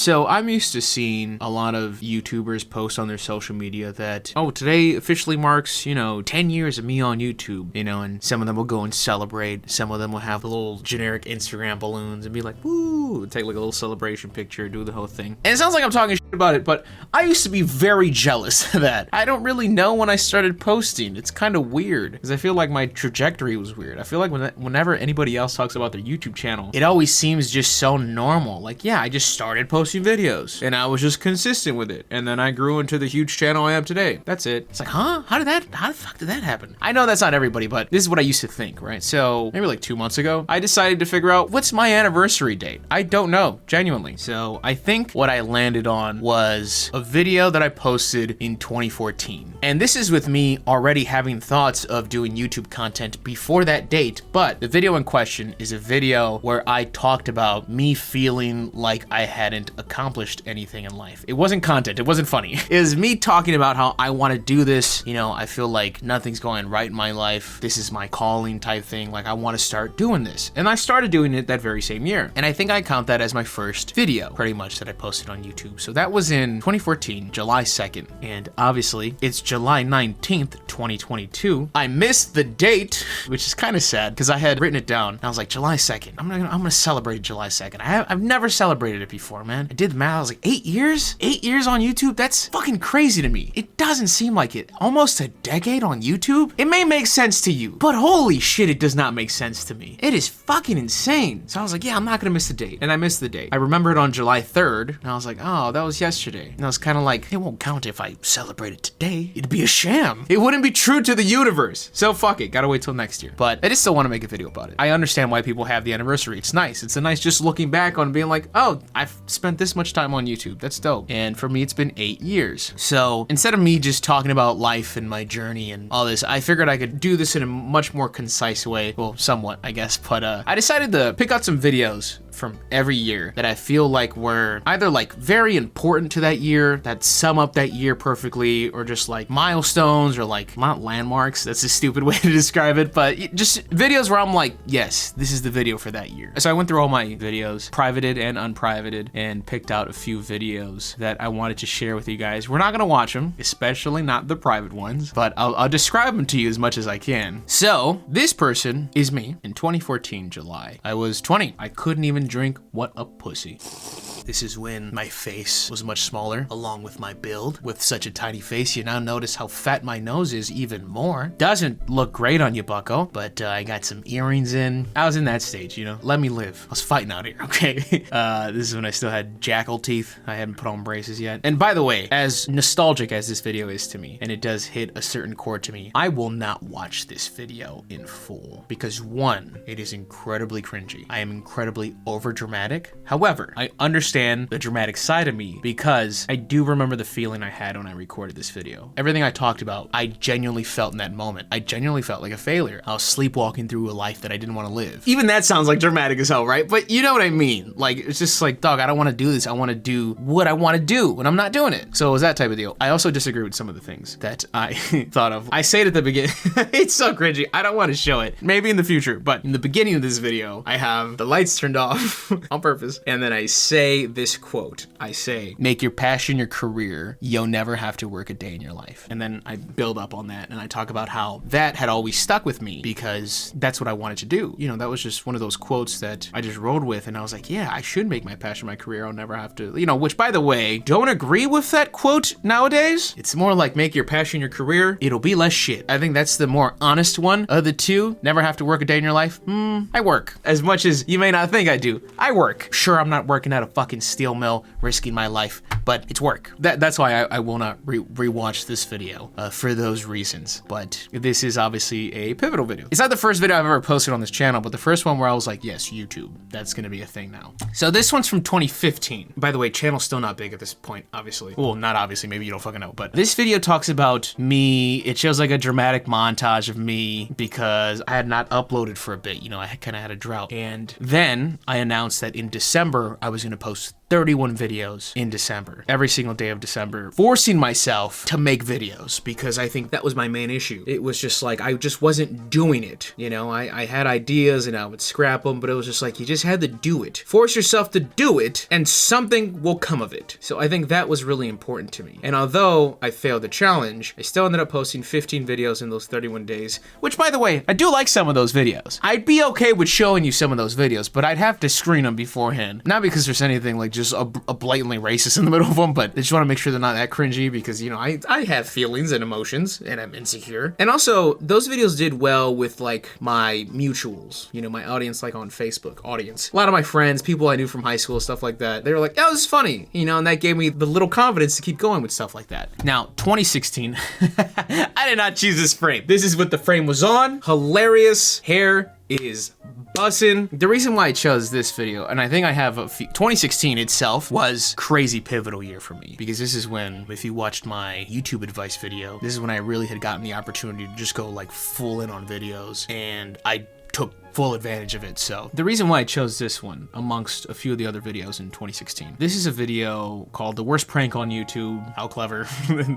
So I'm used to seeing a lot of YouTubers post on their social media that, oh, today officially marks, 10 years of me on YouTube, and some of them will go and celebrate. Some of them will have little generic Instagram balloons and be like, woo, take like a little celebration picture, do the whole thing. And it sounds like I'm talking shit about it, but I used to be very jealous of that. I don't really know when I started posting. It's kind of weird because I feel like my trajectory was weird. I feel like whenever anybody else talks about their YouTube channel, it always seems just so normal. Like, yeah, I just started posting videos and I was just consistent with it. And then I grew into the huge channel I have today. That's it. It's like, huh? How the fuck did that happen? I know that's not everybody, but this is what I used to think, right? So maybe like 2 months ago, I decided to figure out what's my anniversary date. I don't know, genuinely. So I think what I landed on was a video that I posted in 2014. And this is with me already having thoughts of doing YouTube content before that date, but the video in question is a video where I talked about me feeling like I hadn't accomplished anything in life. It wasn't content, it wasn't funny. It was me talking about how I want to do this, I feel like nothing's going right in my life. This is my calling type thing, like I want to start doing this. And I started doing it that very same year. And I think I count that as my first video, pretty much, that I posted on YouTube. So that was in 2014, July 2nd. And obviously, it's July 19th, 2022. I missed the date, which is kind of sad because I had written it down. And I was like, July 2nd. I'm gonna celebrate July 2nd. I've never celebrated it before, man. I did the math. I was like, 8 years? 8 years on YouTube? That's fucking crazy to me. It doesn't seem like it. Almost a decade on YouTube? It may make sense to you, but holy shit, it does not make sense to me. It is fucking insane. So I was like, yeah, I'm not gonna miss the date. And I missed the date. I remember it on July 3rd, and I was like, oh, that was yesterday. And I was kind of like, it won't count if I celebrate it today. It'd be a sham. It wouldn't be true to the universe. So fuck it, gotta wait till next year. But I just still want to make a video about it. I understand why people have the anniversary. It's nice. It's a nice just looking back on being like, oh, I've spent this much time on YouTube. That's dope. And for me, it's been 8 years. So instead of me just talking about life and my journey and all this, I figured I could do this in a much more concise way. Well, somewhat, I guess. But I decided to pick out some videos from every year that I feel like were either like very important to that year, that sum up that year perfectly, or just like milestones or like not landmarks. That's a stupid way to describe it, but just videos where I'm like, yes, this is the video for that year. So I went through all my videos, privated and unprivated, and picked out a few videos that I wanted to share with you guys. We're not gonna watch them, especially not the private ones, but I'll describe them to you as much as I can. So this person is me in 2014, July. I was 20. I couldn't even drink What a Pussy. This is when my face was much smaller, along with my build. With such a tiny face, you now notice how fat my nose is even more. Doesn't look great on you, bucko, but I got some earrings in. I was in that stage, Let me live. I was fighting out here, okay? This is when I still had jackal teeth. I hadn't put on braces yet. And by the way, as nostalgic as this video is to me, and it does hit a certain chord to me, I will not watch this video in full. Because one, it is incredibly cringy. I am incredibly overdramatic. However, I understand the dramatic side of me because I do remember the feeling I had when I recorded this video. Everything I talked about, I genuinely felt in that moment. I genuinely felt like a failure. I was sleepwalking through a life that I didn't want to live. Even that sounds like dramatic as hell, right? But you know what I mean. Like, it's just like, dog, I don't want to do this. I want to do what I want to do when I'm not doing it. So it was that type of deal. I also disagree with some of the things that I thought of. I say it at the beginning. It's so cringy. I don't want to show it. Maybe in the future, but in the beginning of this video, I have the lights turned off on purpose. And then I say this quote. I say, make your passion your career. You'll never have to work a day in your life. And then I build up on that and I talk about how that had always stuck with me because that's what I wanted to do. That was just one of those quotes that I just rode with and I was like, yeah, I should make my passion my career. I'll never have to, which by the way, don't agree with that quote nowadays. It's more like make your passion your career. It'll be less shit. I think that's the more honest one of the two. Never have to work a day in your life. I work. As much as you may not think I do. I work. Sure, I'm not working at a fucking steel mill risking my life, but it's work. That's why I will not rewatch this video for those reasons. But this is obviously a pivotal video. It's not the first video I've ever posted on this channel, but the first one where I was like, yes, YouTube, that's gonna be a thing now. So this one's from 2015. By the way, channel's still not big at this point, obviously. Well, not obviously, maybe you don't fucking know, but this video talks about me. It shows like a dramatic montage of me because I had not uploaded for a bit. I kind of had a drought. And then I announced that in December, I was gonna post 31 videos in December. December, every single day of December, forcing myself to make videos because I think that was my main issue. It was just like, I just wasn't doing it. You know, I had ideas and I would scrap them, but it was just like, you just had to do it. Force yourself to do it and something will come of it. So I think that was really important to me. And although I failed the challenge, I still ended up posting 15 videos in those 31 days, which by the way, I do like some of those videos. I'd be okay with showing you some of those videos, but I'd have to screen them beforehand. Not because there's anything like just a blatantly racist in the middle of them, but I just want to make sure they're not that cringy because, you know, I have feelings and emotions and I'm insecure. And also, those videos did well with like my mutuals, you know, my audience, like on Facebook audience. A lot of my friends, people I knew from high school, stuff like that, they were like, oh, this is funny, you know, and that gave me the little confidence to keep going with stuff like that. Now, 2016, I did not choose this frame. This is what the frame was on. Hilarious. Hair is bussin'. The reason why I chose this video, and I think I have 2016 itself was crazy pivotal year for me because this is when, if you watched my YouTube advice video, this is when I really had gotten the opportunity to just go like full in on videos, and I took full advantage of it. So the reason why I chose this one amongst a few of the other videos in 2016, this is a video called The Worst Prank on YouTube. How clever.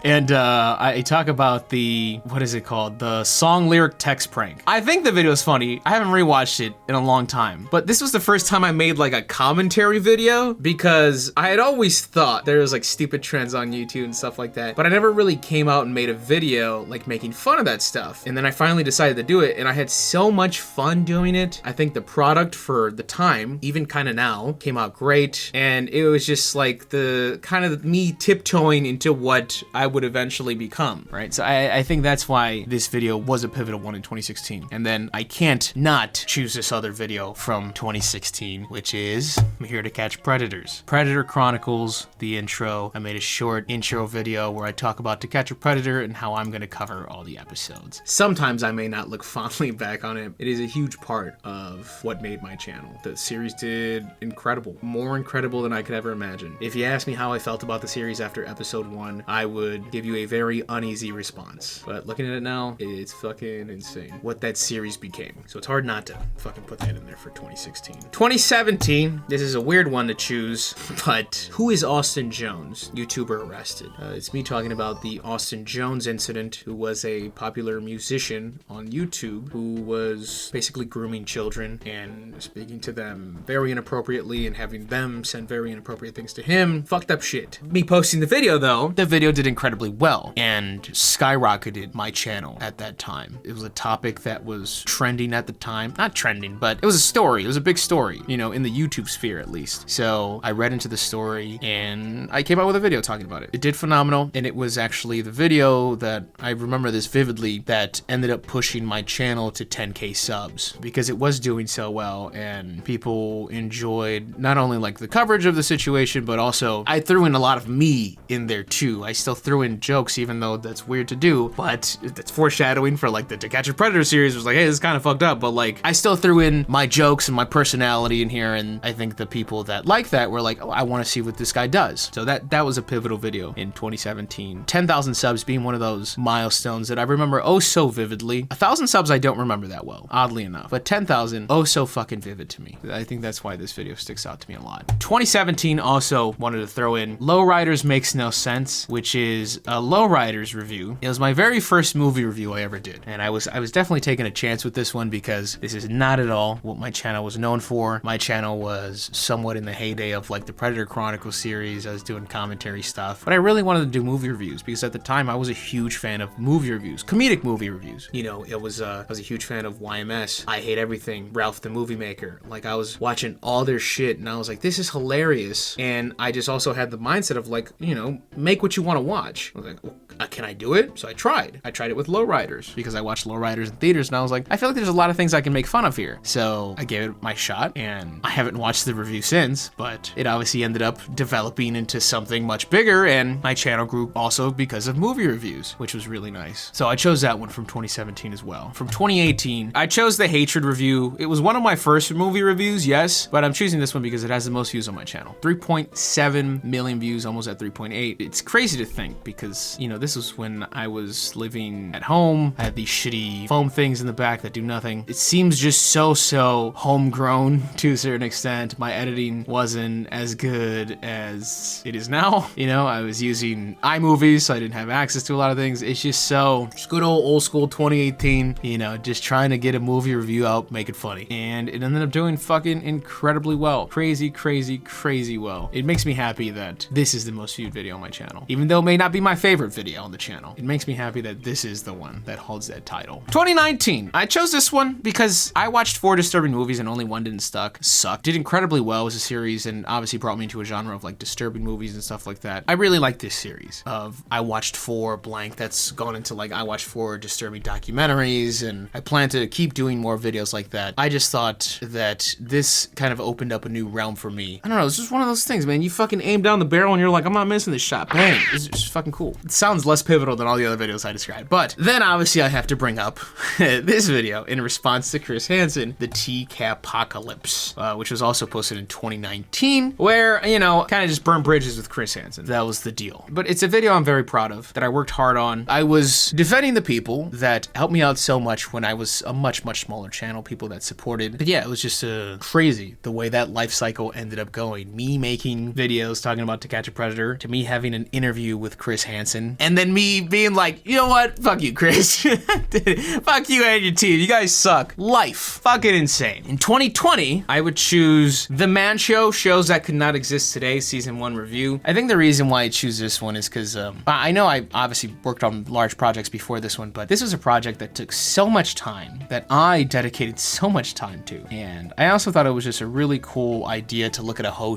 And I talk about the, what is it called? The song lyric text prank. I think the video is funny. I haven't rewatched it in a long time, but this was the first time I made like a commentary video because I had always thought there was like stupid trends on YouTube and stuff like that, but I never really came out and made a video like making fun of that stuff. And then I finally decided to do it, and I had so much fun doing it. I think the product for the time, even kind of now, came out great, and it was just like the kind of me tiptoeing into what I would eventually become, right? So I think that's why this video was a pivotal one in 2016. And then I can't not choose this other video from 2016, which is I'm Here to Catch Predators. Predator Chronicles, the intro. I made a short intro video where I talk about To Catch a Predator and how I'm gonna cover all the episodes. Sometimes I may not look fondly back on it. It is a huge part of what made my channel. The series did incredible, more incredible than I could ever imagine. If you asked me how I felt about the series after episode 1, I would give you a very uneasy response. But looking at it now, it's fucking insane what that series became. So it's hard not to fucking put that in there for 2016. 2017, this is a weird one to choose, but who is Austin Jones? YouTuber arrested. It's me talking about the Austin Jones incident, who was a popular musician on YouTube who was basically grooming children and speaking to them very inappropriately and having them send very inappropriate things to him. Fucked up shit. Me posting the video though, the video did incredibly well and skyrocketed my channel at that time. It was a topic that was trending at the time. Not trending, but it was a story. It was a big story, you know, in the YouTube sphere at least. So I read into the story and I came out with a video talking about it. It did phenomenal, and it was actually the video that, I remember this vividly, that ended up pushing my channel to 10K subs because it was doing so well and people enjoyed not only like the coverage of the situation, but also I threw in a lot of me in there too. I still threw in jokes, even though that's weird to do, but that's foreshadowing for like the To Catch a Predator series. Was like, hey, this is kind of fucked up, but like I still threw in my jokes and my personality in here, and I think the people that like that were like, oh, I want to see what this guy does. So that was a pivotal video in 2017. 10,000 subs being one of those milestones that I remember oh so vividly. 1,000 subs I don't remember that well, oddly enough, but 10,000, oh so fucking vivid to me. I think that's why this video sticks out to me a lot. 2017 also wanted to throw in Lowriders Makes No Sense, which is a Lowriders review. It was my very first movie review I ever did, and I was definitely taking a chance with this one because this is not at all what my channel was known for. My channel was somewhat in the heyday of like the Predator Chronicles series. I was doing commentary stuff, but I really wanted to do movie reviews because at the time I was a huge fan of movie reviews, comedic movie reviews. You know, I was a huge fan of YMS, I Hate Everything, Ralph the Movie Maker. Like I was watching all their shit and I was like, this is hilarious. And I just also had the mindset of like, you know, make what you want to watch. I was like, well, can I do it? So I tried it with Lowriders because I watched Lowriders in theaters and I was like, I feel like there's a lot of things I can make fun of here. So I gave it my shot, and I haven't watched the review since, but it obviously ended up developing into something much bigger, and my channel grew also because of movie reviews, which was really nice. So I chose that one from 2017 as well. From 2018, I chose the Hatred review. It was one of my first movie reviews, yes, but I'm choosing this one because it has the most views on my channel. 3.7 million views, almost at 3.8. It's crazy to think because, you know, this was when I was living at home. I had these shitty foam things in the back that do nothing. It seems just so homegrown to a certain extent. My editing wasn't as good as it is now. You know, I was using iMovies, so I didn't have access to a lot of things. It's just good old school 2018, you know, just trying to get a movie review out, make it funny. And it ended up doing fucking incredibly well. Crazy well. It makes me happy that this is the most viewed video on my channel. Even though it may not be my favorite video on the channel, it makes me happy that this is the one that holds that title. 2019. I chose this one because I watched 4 disturbing movies and only one didn't suck. Did incredibly well as a series and obviously brought me into a genre of like disturbing movies and stuff like that. I really like this series of I watched 4 blank that's gone into like I watched 4 disturbing documentaries, and I plan to keep doing more videos like that. I just thought that this kind of opened up a new realm for me. I don't know, it's just one of those things, man. You fucking aim down the barrel and you're like, I'm not missing this shot. Bang. It's just fucking cool. It sounds less pivotal than all the other videos I described. But then obviously I have to bring up this video in response to Chris Hansen, the T-Capocalypse, which was also posted in 2019, where, you know, kind of just burned bridges with Chris Hansen. That was the deal. But it's a video I'm very proud of, that I worked hard on. I was defending the people that helped me out so much when I was a much smaller channel, people that supported. But yeah, it was just crazy the way that life cycle ended up going. Me making videos talking about To Catch a Predator, to me having an interview with Chris Hansen, and then me being like, you know what? Fuck you, Chris. Fuck you and your team. You guys suck. Life. Fucking insane. In 2020, I would choose The Man Show, Shows That Could Not Exist Today, Season 1 review. I think the reason why I choose this one is because I know I obviously worked on large projects before this one, but this was a project that took so much time, that I dedicated so much time to. And I also thought it was just a really cool idea to look at a whole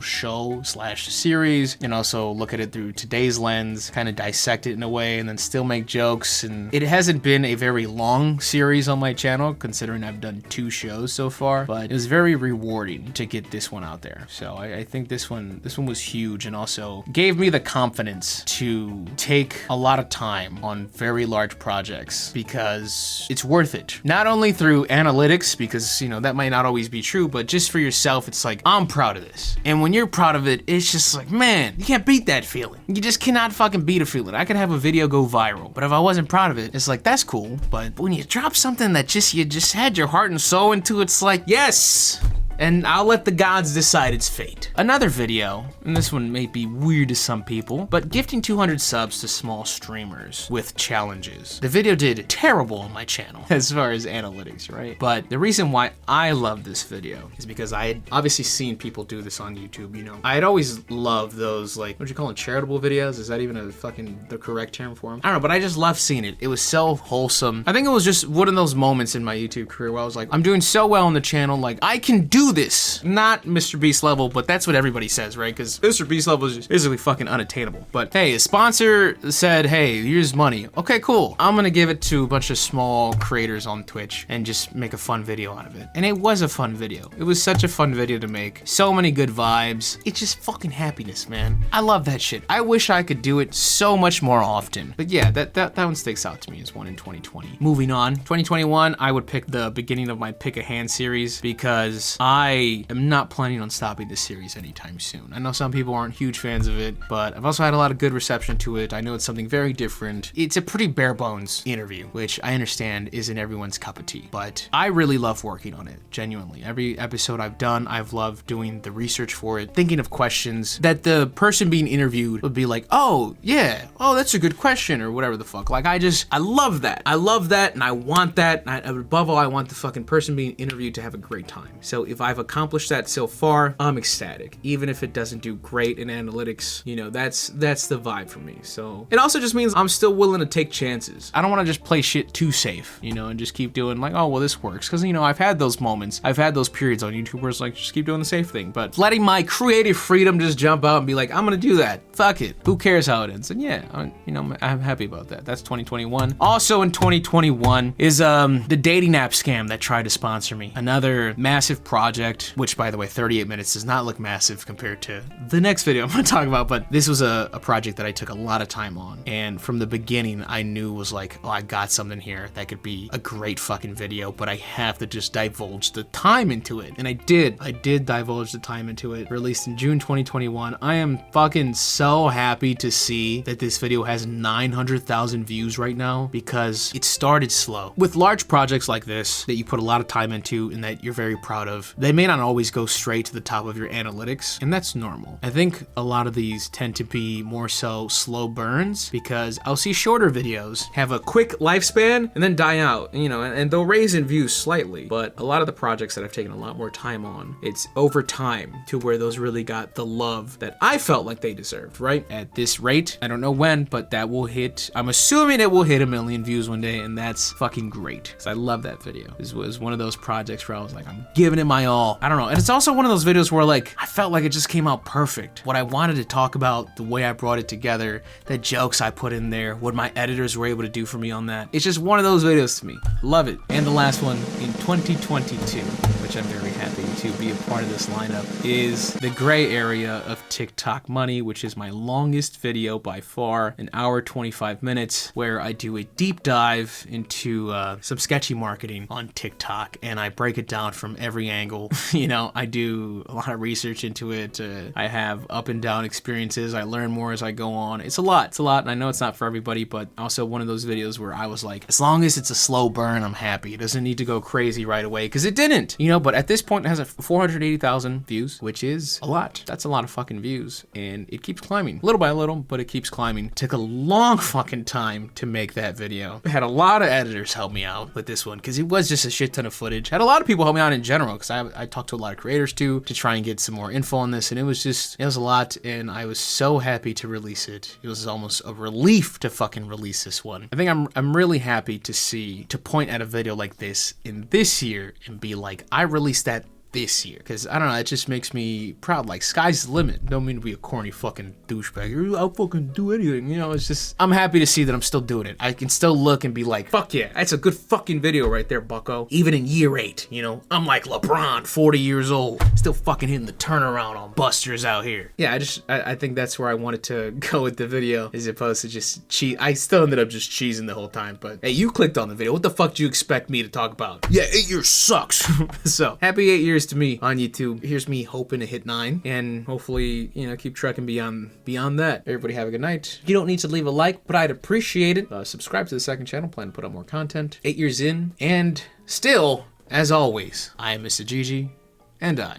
show / series, and also look at it through today's lens, kind of dissect it in a way, and then still make jokes. And it hasn't been a very long series on my channel, considering I've done 2 shows so far, but it was very rewarding to get this one out there. So I think this one was huge, and also gave me the confidence to take a lot of time on very large projects, because it's worth it. Not only through analytics, because, you know, that might not always be true, but just for yourself, it's like, I'm proud of this. And when you're proud of it, it's just like, man, you can't beat that feeling. You just cannot fucking beat a feeling. I could have a video go viral, but if I wasn't proud of it, it's like, that's cool. But when you drop something that you just had your heart and soul into, it's like, yes! And I'll let the gods decide its fate. Another video, and this one may be weird to some people, but gifting 200 subs to small streamers with challenges. The video did terrible on my channel as far as analytics, right? But the reason why I love this video is because I had obviously seen people do this on YouTube, you know. I had always loved those, like, what do you call them, charitable videos? Is that even the correct term for them? I don't know, but I just loved seeing it. It was so wholesome. I think it was just one of those moments in my YouTube career where I was like, I'm doing so well on the channel, like, I can do this. Not Mr. Beast level, but that's what everybody says, right? Because Mr. Beast level is just basically fucking unattainable. But hey, a sponsor said, hey, here's money. Okay, cool. I'm gonna give it to a bunch of small creators on Twitch and just make a fun video out of it. And it was a fun video. It was such a fun video to make. So many good vibes. It's just fucking happiness, man. I love that shit. I wish I could do it so much more often. But yeah, that one sticks out to me as one in 2020. Moving on, 2021, I would pick the beginning of my Pick a Hand series, because I am not planning on stopping this series anytime soon. I know some people aren't huge fans of it, but I've also had a lot of good reception to it. I know it's something very different. It's a pretty bare bones interview, which I understand isn't everyone's cup of tea, but I really love working on it, genuinely. Every episode I've done, I've loved doing the research for it, thinking of questions that the person being interviewed would be like, oh, yeah, oh, that's a good question, or whatever the fuck. Like, I love that. I love that, and I want that. Above all, I want the fucking person being interviewed to have a great time. So if I've accomplished that so far, I'm ecstatic. Even if it doesn't do great in analytics, you know, that's the vibe for me. So it also just means I'm still willing to take chances. I don't want to just play shit too safe, you know, and just keep doing like, oh, well, this works. Because, you know, I've had those moments. I've had those periods on YouTube where it's like, just keep doing the safe thing. But letting my creative freedom just jump out and be like, I'm gonna do that. Fuck it. Who cares how it ends? And yeah, I'm happy about that. That's 2021. Also in 2021 is the dating app scam that tried to sponsor me. Another massive project, which by the way, 38 minutes does not look massive compared to the next video I'm gonna talk about, but this was a project that I took a lot of time on. And from the beginning, I knew was like, oh, I got something here that could be a great fucking video, but I have to just divulge the time into it. And I did divulge the time into it. Released in June 2021. I am fucking so so happy to see that this video has 900,000 views right now because it started slow. With large projects like this that you put a lot of time into and that you're very proud of, they may not always go straight to the top of your analytics, and that's normal. I think a lot of these tend to be more so slow burns because I'll see shorter videos have a quick lifespan and then die out, you know, and they'll raise in views slightly. But a lot of the projects that I've taken a lot more time on, it's over time to where those really got the love that I felt like they deserved, right? At this rate, I don't know when, but that will hit, I'm assuming it will hit 1 million views one day, and that's fucking great because I love that video. This was one of those projects where I was like, I'm giving it my all. I don't know. And it's also one of those videos where like, I felt like it just came out perfect. What I wanted to talk about, the way I brought it together, the jokes I put in there, what my editors were able to do for me on that. It's just one of those videos to me. Love it. And the last one in 2022, which I'm very happy to be a part of this lineup, is the gray area of TikTok money, which is my longest video by far, 1 hour 25 minutes, where I do a deep dive into some sketchy marketing on TikTok, and I break it down from every angle. You know, I do a lot of research into it. I have up and down experiences. I learn more as I go on. It's a lot, and I know it's not for everybody, but also one of those videos where I was like, as long as it's a slow burn, I'm happy. It doesn't need to go crazy right away, because it didn't, you know, but at this point it has 480,000 views, which is a lot. That's a lot of fucking views, and it keeps climbing, little by little, but it keeps climbing. Took a long fucking time to make that video. Had a lot of editors help me out with this one, because it was just a shit ton of footage. Had a lot of people help me out in general, because I talked to a lot of creators too, to try and get some more info on this, and it was a lot, and I was so happy to release it. It was almost a relief to fucking release this one. I think I'm really happy to point at a video like this in this year and be like, I released that this year, because I don't know, it just makes me proud. Like, sky's the limit. Don't mean to be a corny fucking douchebag. I'll fucking do anything, you know. It's just, I'm happy to see that I'm still doing it. I can still look and be like, fuck yeah, that's a good fucking video right there, bucko. Even in year 8, you know, I'm like LeBron, 40 years old, still fucking hitting the turnaround on busters out here. Yeah, I think that's where I wanted to go with the video, as opposed to just cheese. I still ended up just cheesing the whole time, but hey, you clicked on the video. What the fuck do you expect me to talk about? Yeah, 8 years sucks. So, happy 8 years to me on YouTube. Here's me hoping to hit 9, and hopefully, you know, keep trekking beyond that. Everybody have a good night. You don't need to leave a like, but I'd appreciate it. Subscribe to the second channel. Plan to put out more content. 8 years in, and still, as always, I am Mr. Gigi, and I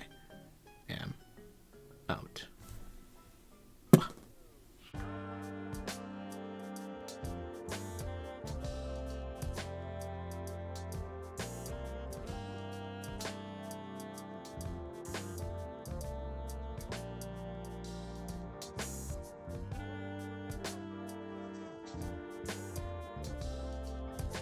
am out.